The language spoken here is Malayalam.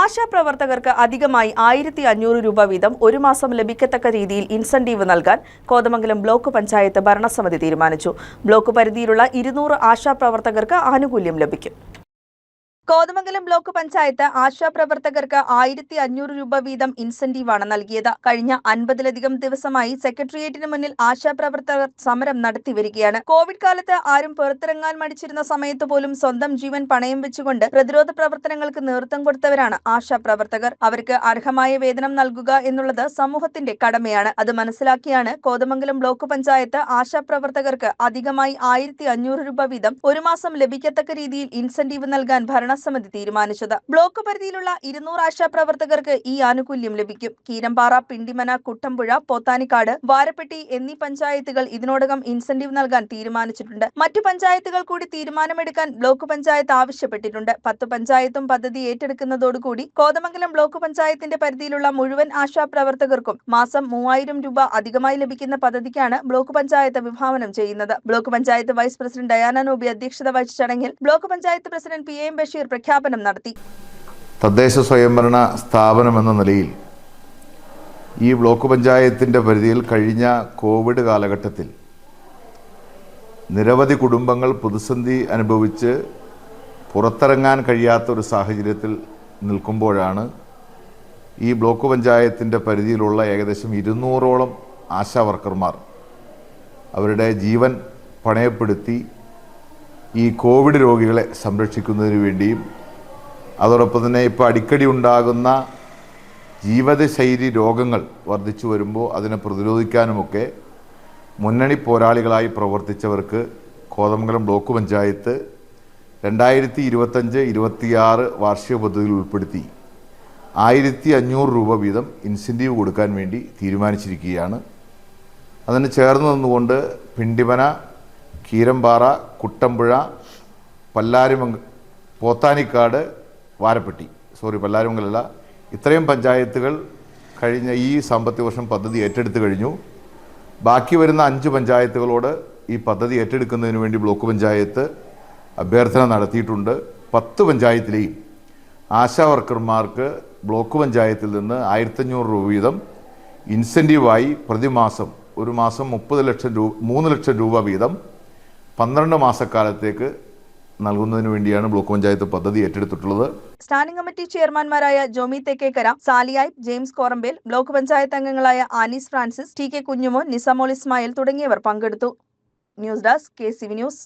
ആശാപ്രവർത്തകർക്ക് അധികമായി 1500 രൂപ വീതം ഒരു മാസം ലഭിക്കത്തക്ക രീതിയിൽ ഇൻസെന്റീവ് നൽകാൻ കോതമംഗലം ബ്ലോക്ക് പഞ്ചായത്ത് ഭരണസമിതി തീരുമാനിച്ചു. ബ്ലോക്ക് പരിധിയിലുള്ള 200 ആശാപ്രവർത്തകർക്ക് ആനുകൂല്യം ലഭിക്കും. കോതമംഗലം ബ്ലോക്ക് പഞ്ചായത്ത് ആശാപ്രവർത്തകർക്ക് 1500 രൂപ വീതം ഇൻസെന്റീവാണ് നൽകിയത്. കഴിഞ്ഞ 50ലധികം ദിവസമായി സെക്രട്ടേറിയറ്റിന് മുന്നിൽ ആശാപ്രവർത്തകർ സമരം നടത്തിവരികയാണ്. കോവിഡ് കാലത്ത് ആരും പുറത്തിറങ്ങാൻ മടിച്ചിരുന്ന സമയത്ത് പോലും സ്വന്തം ജീവൻ പണയം വെച്ചുകൊണ്ട് പ്രതിരോധ പ്രവർത്തനങ്ങൾക്ക് നേതൃത്വം കൊടുത്തവരാണ് ആശാപ്രവർത്തകർ. അവർക്ക് അർഹമായ വേതനം നൽകുക എന്നുള്ളത് സമൂഹത്തിന്റെ കടമയാണ്. അത് മനസ്സിലാക്കിയാണ് കോതമംഗലം ബ്ലോക്ക് പഞ്ചായത്ത് ആശാപ്രവർത്തകർക്ക് അധികമായി 1500 രൂപ വീതം ഒരു മാസം ലഭിക്കത്തക്ക രീതിയിൽ ഇൻസെന്റീവ് നൽകാൻ ഭരണസമിതി തീരുമാനിച്ചത്. ബ്ലോക്ക് പരിധിയിലുള്ള 200 ആശാപ്രവർത്തകർക്ക് ഈ ആനുകൂല്യം ലഭിക്കും. കീരമ്പാറ, പിണ്ടിമന, കുട്ടമ്പുഴ, പോത്താനിക്കാട്, വാരപ്പെട്ടി എന്നീ പഞ്ചായത്തുകൾ ഇതിനോടകം ഇൻസെന്റീവ് നൽകാൻ തീരുമാനിച്ചിട്ടുണ്ട്. മറ്റു പഞ്ചായത്തുകൾ കൂടി തീരുമാനമെടുക്കാൻ ബ്ലോക്ക് പഞ്ചായത്ത് ആവശ്യപ്പെട്ടിട്ടുണ്ട്. 10 പഞ്ചായത്തും പദ്ധതി ഏറ്റെടുക്കുന്നതോടുകൂടി കോതമംഗലം ബ്ലോക്ക് പഞ്ചായത്തിന്റെ പരിധിയിലുള്ള മുഴുവൻ ആശാപ്രവർത്തകർക്കും മാസം 3000 രൂപ അധികമായി ലഭിക്കുന്ന പദ്ധതിക്കാണ് ബ്ലോക്ക് പഞ്ചായത്ത് വിഭാവനം ചെയ്യുന്നത്. Block panchayat vice president Diana Nobi അധ്യക്ഷത വഹിച്ച ചടങ്ങിൽ block panchayat president PM Basheer പ്രഖ്യാപനം നടത്തി. തദ്ദേശ സ്വയംഭരണ സ്ഥാപനമെന്ന നിലയിൽ ഈ ബ്ലോക്ക് പഞ്ചായത്തിന്റെ പരിധിയിൽ കഴിഞ്ഞ കോവിഡ് കാലഘട്ടത്തിൽ നിരവധി കുടുംബങ്ങൾ പ്രതിസന്ധി അനുഭവിച്ച് പുറത്തിറങ്ങാൻ കഴിയാത്ത ഒരു സാഹചര്യത്തിൽ നിൽക്കുമ്പോഴാണ് ഈ ബ്ലോക്ക് പഞ്ചായത്തിന്റെ പരിധിയിലുള്ള ഏകദേശം 200ഓളം ആശാ വർക്കർമാർ അവരുടെ ജീവൻ പണയപ്പെടുത്തി ഈ കോവിഡ് രോഗികളെ സംരക്ഷിക്കുന്നതിന് വേണ്ടിയും അതോടൊപ്പം തന്നെ ഇപ്പോൾ അടിക്കടി ഉണ്ടാകുന്ന ജീവിതശൈലി രോഗങ്ങൾ വർദ്ധിച്ചു വരുമ്പോൾ അതിനെ പ്രതിരോധിക്കാനുമൊക്കെ മുന്നണി പോരാളികളായി പ്രവർത്തിച്ചവർക്ക് കോതമംഗലം ബ്ലോക്ക് പഞ്ചായത്ത് 2025-26 വാർഷിക പദ്ധതിയിൽ ഉൾപ്പെടുത്തി 1500 രൂപ വീതം ഇൻസെൻറ്റീവ് കൊടുക്കാൻ വേണ്ടി തീരുമാനിച്ചിരിക്കുകയാണ്. അതിന് ചേർന്ന് നിന്നുകൊണ്ട് പിണ്ടിമന, കീരമ്പാറ, കുട്ടമ്പുഴ, പോത്താനിക്കാട്, വാരപ്പെട്ടി പല്ലാരിമംഗലല്ല ഇത്രയും പഞ്ചായത്തുകൾ കഴിഞ്ഞ ഈ സാമ്പത്തിക വർഷം പദ്ധതി ഏറ്റെടുത്തു കഴിഞ്ഞു. ബാക്കി വരുന്ന 5 പഞ്ചായത്തുകളോട് ഈ പദ്ധതി ഏറ്റെടുക്കുന്നതിന് വേണ്ടി ബ്ലോക്ക് പഞ്ചായത്ത് അഭ്യർത്ഥന നടത്തിയിട്ടുണ്ട്. 10 പഞ്ചായത്തിലെയും ആശാ വർക്കർമാർക്ക് ബ്ലോക്ക് പഞ്ചായത്തിൽ നിന്ന് 1500 രൂപ വീതം ഇൻസെൻറ്റീവായി പ്രതിമാസം ഒരു മാസം 3 ലക്ഷം രൂപ വീതം 12 മാസക്കാലത്തേക്ക് നൽകുന്നതിന് വേണ്ടിയാണ് ബ്ലോക്ക് പഞ്ചായത്ത് പദ്ധതി ഏറ്റെടുത്തിട്ടുള്ളത്. സ്റ്റാൻഡിംഗ് കമ്മിറ്റി ചെയർമാൻമാരായ ജോമി തെക്കേക്കര, സാലിയായി, ജെയിംസ് കോറമ്പേൽ, ബ്ലോക്ക് പഞ്ചായത്ത് അംഗങ്ങളായ ആനീസ് ഫ്രാൻസിസ്, TK കുഞ്ഞുമോൻ, നിസാമോൾ ഇസ്മായിൽ തുടങ്ങിയവർ പങ്കെടുത്തു. News desk KCV news.